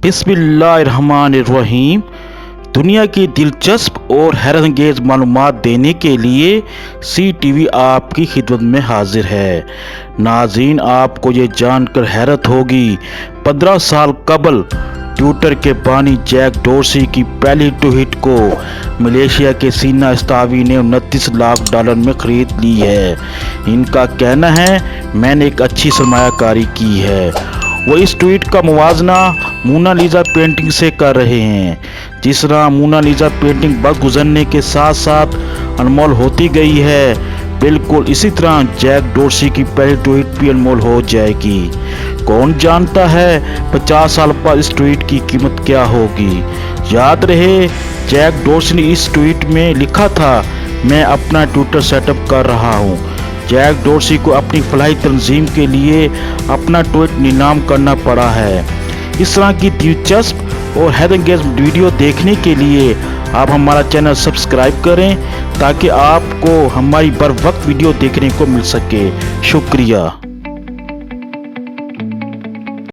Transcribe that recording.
बिस्मिल्लाहिर्रहमानिर्रहीम। दुनिया की दिलचस्प और हैरतअंगेज़ मालूमात देने के लिए CTV आपकी खिदमत में हाजिर है। नाज़रीन, आपको ये जानकर हैरत होगी, 15 साल कबल ट्विटर के बानी जैक डोर्सी की पहली ट्वीट को मलेशिया के सीना इस्तावी ने $29 लाख में ख़रीद ली है। इनका कहना है, मैंने एक अच्छी सरमायाकारी की है। वो इस ट्वीट का मुवाजना मोनालिसा पेंटिंग से कर रहे हैं। जिस तरह मोनालिसा पेंटिंग वक्त गुजरने के साथ साथ अनमोल होती गई है, बिल्कुल इसी तरह जैक डोर्सी की पहली ट्वीट भी अनमोल हो जाएगी। कौन जानता है 50 साल बाद इस ट्वीट की कीमत क्या होगी। याद रहे, जैक डोर्सी ने इस ट्वीट में लिखा था, मैं अपना ट्विटर सेटअप कर रहा हूँ। जैक डोर्सी को अपनी फलाही तंजीम के लिए अपना ट्वीट नीलाम करना पड़ा है। इस तरह की दिलचस्प और हैरतअंगेज़ वीडियो देखने के लिए आप हमारा चैनल सब्सक्राइब करें, ताकि आपको हमारी बर वक्त वीडियो देखने को मिल सके। शुक्रिया।